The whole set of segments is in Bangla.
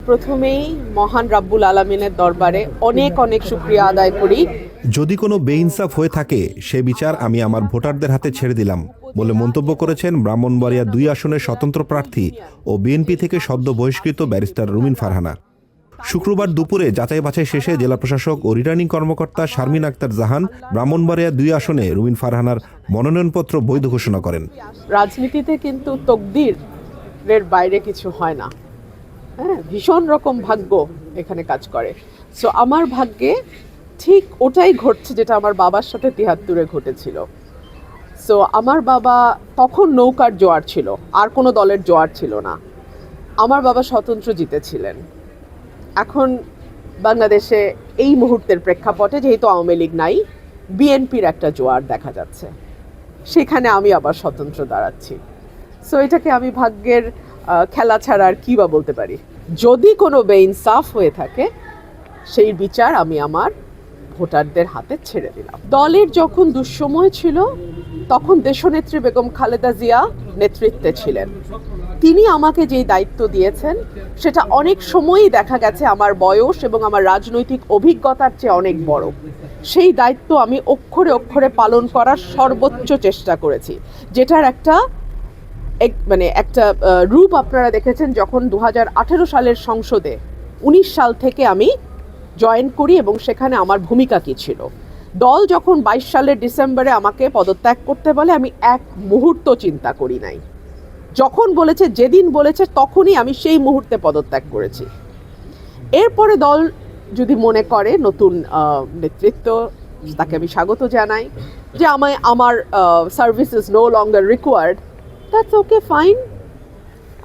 প্রথমেই মহান রাব্বুল আলামিনের দরবারে অনেক অনেক শুকরিয়া আদায় করি। যদি কোনো বেইনসাফ হয়ে থাকে সে বিচার আমি আমার ভোটারদের হাতে ছেড়ে দিলাম বলে মন্তব্য করেছেন ব্রাহ্মণবাড়িয়া ২ আসনের স্বতন্ত্র প্রার্থী ও বিএনপি থেকে সদ্য বহিষ্কৃত ব্যারিস্টার রুমিন ফারহানা। শুক্রবার দুপুরে যাচাই বাছাই শেষে জেলা প্রশাসক ও রিটার্নিং কর্মকর্তা শারমিন আক্তার জাহান ব্রাহ্মণবাড়িয়া ২ আসনে রুমিন ফারহানার মনোনয়নপত্র বৈধ ঘোষণা করেন। রাজনীতিতে কিন্তু তকদিরের বাইরে কিছু হয় না, হ্যাঁ, ভীষণ রকম ভাগ্য এখানে কাজ করে। সো আমার ভাগ্যে ঠিক ওটাই ঘটছে যেটা আমার বাবার সাথে ৭৩-এ ঘটেছিল। সো আমার বাবা তখন নৌকার জোয়ার ছিল, আর কোনো দলের জোয়ার ছিল না। আমার বাবা স্বতন্ত্র জিতেছিলেন। এখন বাংলাদেশে এই মুহূর্তের প্রেক্ষাপটে যেহেতু আওয়ামী লীগ নাই, বিএনপির একটা জোয়ার দেখা যাচ্ছে, সেখানে আমি আবার স্বতন্ত্র দাঁড়াচ্ছি। সো এটাকে আমি ভাগ্যের খেলা ছাড়া আর কী বা বলতে পারি। যদি কোনো বেইনসাফ হয়ে থাকে সেই বিচার আমি আমার ভোটারদের হাতে ছেড়ে দিলাম। দলের যখন দুঃসময় ছিল তখন দেশনেত্রী বেগম খালেদা জিয়া নেতৃত্বে ছিলেন। তিনি আমাকে যেই দায়িত্ব দিয়েছেন সেটা অনেক সময়ই দেখা গেছে আমার বয়স এবং আমার রাজনৈতিক অভিজ্ঞতার চেয়ে অনেক বড়। সেই দায়িত্ব আমি অক্ষরে অক্ষরে পালন করার সর্বোচ্চ চেষ্টা করেছি, যেটার একটা রূপ আপনারা দেখেছেন যখন ২০১৮ সালের সংসদে ১৯ সাল থেকে আমি জয়েন করি এবং সেখানে আমার ভূমিকা কী ছিল। দল যখন ২২ সালের ডিসেম্বরে আমাকে পদত্যাগ করতে বলে আমি এক মুহূর্ত চিন্তা করি নাই। যখন বলেছে, যেদিন বলেছে তখনই আমি সেই মুহূর্তে পদত্যাগ করেছি। এরপরে দল যদি মনে করে নতুন নেতৃত্ব, তাকে আমি স্বাগত জানাই, যে আমার service is no longer required, that's okay, fine,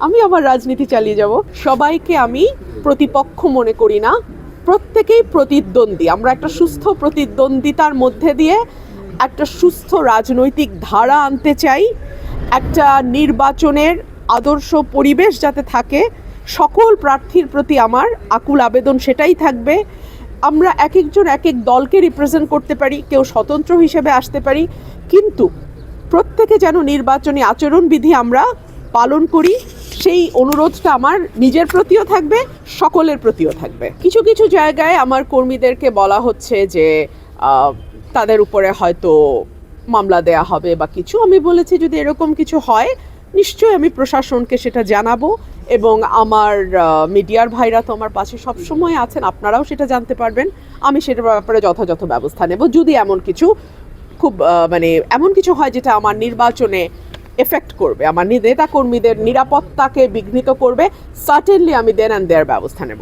আমি আমার রাজনীতি চালিয়ে যাব। সবাইকে আমি প্রতিপক্ষ মনে করি না, প্রত্যেকেই প্রতিদ্বন্দ্বী। আমরা একটা সুস্থ প্রতিদ্বন্দ্বিতার মধ্যে দিয়ে একটা সুস্থ রাজনৈতিক ধারা আনতে চাই। একটা নির্বাচনের আদর্শ পরিবেশ যাতে থাকে, সকল প্রার্থীর প্রতি আমার আকুল আবেদন সেটাই থাকবে। আমরা এক একজন এক এক দলকে রিপ্রেজেন্ট করতে পারি, কেউ স্বতন্ত্র হিসেবে আসতে পারি, কিন্তু প্রত্যেকে যেন নির্বাচনী আচরণবিধি আমরা পালন করি, সেই অনুরোধটা আমার নিজের প্রতিও থাকবে, সকলের প্রতিও থাকবে। কিছু কিছু জায়গায় আমার কর্মীদেরকে বলা হচ্ছে যে তাদের উপরে হয়তো মামলা দেয়া হবে বা কিছু। আমি বলেছি যদি এরকম কিছু হয় নিশ্চয়ই আমি প্রশাসনকে সেটা জানাবো, এবং আমার মিডিয়ার ভাইরা তো আমার পাশে সবসময় আছেন, আপনারাও সেটা জানতে পারবেন। আমি সেটার ব্যাপারে যথাযথ ব্যবস্থা নেব যদি এমন কিছু এমন কিছু হয় যেটা আমার নির্বাচনে এফেক্ট করবে, আমার নেতা কর্মীদের নিরাপত্তাকে বিঘ্নিত করবে, সার্টেনলি আমি দেন অ্যান্ড দেয়ার ব্যবস্থা নেব।